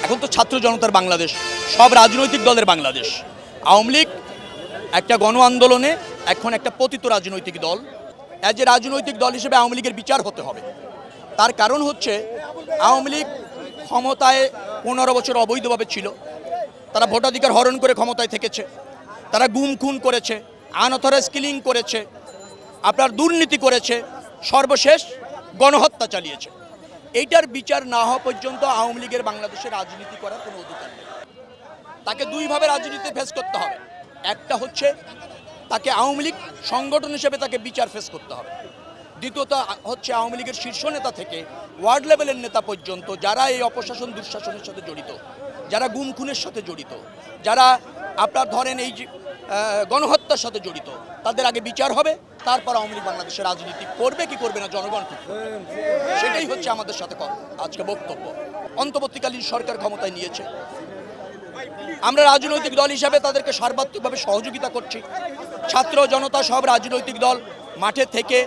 এখন তো ছাত্র জনতার বাংলাদেশ, সব রাজনৈতিক দলের বাংলাদেশ। আওয়ামী লীগ একটা গণ আন্দোলনে এখন একটা পতিত রাজনৈতিক দল। এজ এ রাজনৈতিক দল হিসেবে আওয়ামী লীগের বিচার হতে হবে। তার কারণ হচ্ছে আওয়ামী লীগ ক্ষমতায় 15 বছর অবৈধভাবে ছিল। তারা ভোটাধিকার হরণ করে ক্ষমতায় থেকেছে, তারা গুম খুন করেছে, আনঅথরাইজ কিলিং করেছে, আপনার দুর্নীতি করেছে, সর্বশেষ গণহত্যা চালিয়েছে। এইটার বিচার না হওয়া পর্যন্ত আওয়ামী লীগের বাংলাদেশে রাজনীতি করার কোনো অধিকার নেই। তাকে দুইভাবে রাজনীতি ফেস করতে হবে। একটা হচ্ছে তাকে আওয়ামী লীগ সংগঠন হিসেবে তাকে বিচার ফেস করতে হবে। দ্বিতীয়ত হচ্ছে আওয়ামী লীগের শীর্ষ নেতা থেকে ওয়ার্ড লেভেলের নেতা পর্যন্ত যারা এই অপশাসন দুঃশাসনের সাথে জড়িত, যারা গুম খুনের সাথে জড়িত, যারা আপনার ধরেন এই গণহত্যার সাথে জড়িত, তাদের আগে বিচার হবে। তারপর আওয়ামী লীগ বাংলাদেশে রাজনীতি করবে কি করবে না জনগণ ঠিক করবে। সেটাই হচ্ছে আমাদের সাথে আজকে বক্তব্য। অন্তর্বর্তীকালীন সরকার ক্ষমতায় নিয়েছে, আমরা রাজনৈতিক দল হিসাবে তাদেরকে সর্বাত্মকভাবে সহযোগিতা করছি। ছাত্র জনতা সব রাজনৈতিক দল মাঠে থেকে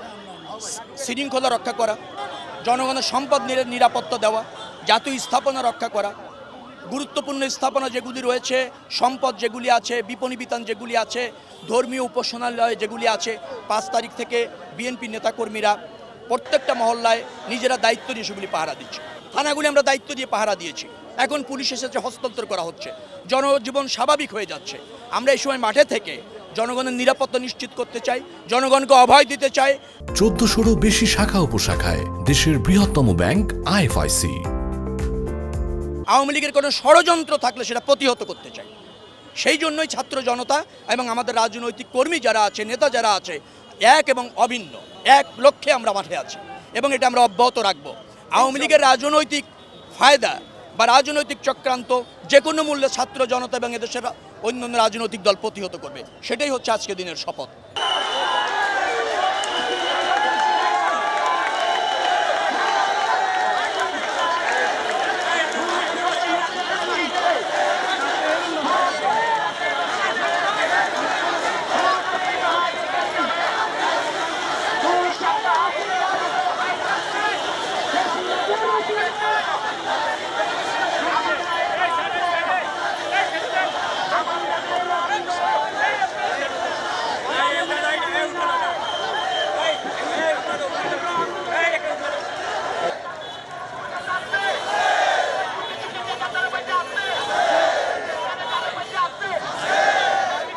শৃঙ্খলা রক্ষা করা, জনগণের সম্পদ নিরাপত্তা দেওয়া, জাতীয় স্থাপনা রক্ষা করা, গুরুত্বপূর্ণ স্থাপনা যেগুলি রয়েছে, সম্পদ যেগুলি আছে, বিপণী বিতান যেগুলি আছে, ধর্মীয় উপাসনালয় যেগুলি আছে, 5 তারিখ থেকে বিএনপি নেতাকর্মীরা প্রত্যেকটা মহল্লায় নিজেরা দায়িত্ব নিয়ে সেগুলি পাহারা দিচ্ছে। থানাগুলি আমরা দায়িত্ব দিয়ে পাহারা দিয়েছি। এখন পুলিশ এসেছে, হস্তান্তর করা হচ্ছে, জনজীবন স্বাভাবিক হয়ে যাচ্ছে। আমরা এই সময় মাঠে থেকে জনগণের নিরাপত্তা নিশ্চিত করতে চাই, জনগণকে অভয় দিতে চাই। 1400-রও বেশি শাখা উপশাখায় দেশের বৃহত্তম ব্যাংক আইএফআইসি। আওয়ামী লীগের কোনো ষড়যন্ত্র থাকলে সেটা প্রতিহত করতে চাই। সেই জন্যই ছাত্র জনতা এবং আমাদের রাজনৈতিক কর্মী যারা আছে, নেতা যারা আছে, এক এবং অভিন্ন এক লক্ষ্যে আমরা মাঠে আছি এবং এটা আমরা অব্যাহত রাখব। আওয়ামী লীগের রাজনৈতিক ফায়দা বা রাজনৈতিক চক্রান্ত যে কোনো মূল্যে ছাত্র জনতা এবং এদেশের অন্যান্য রাজনৈতিক দল প্রতিহত করবে। সেটাই হচ্ছে আজকে দিনের শপথ।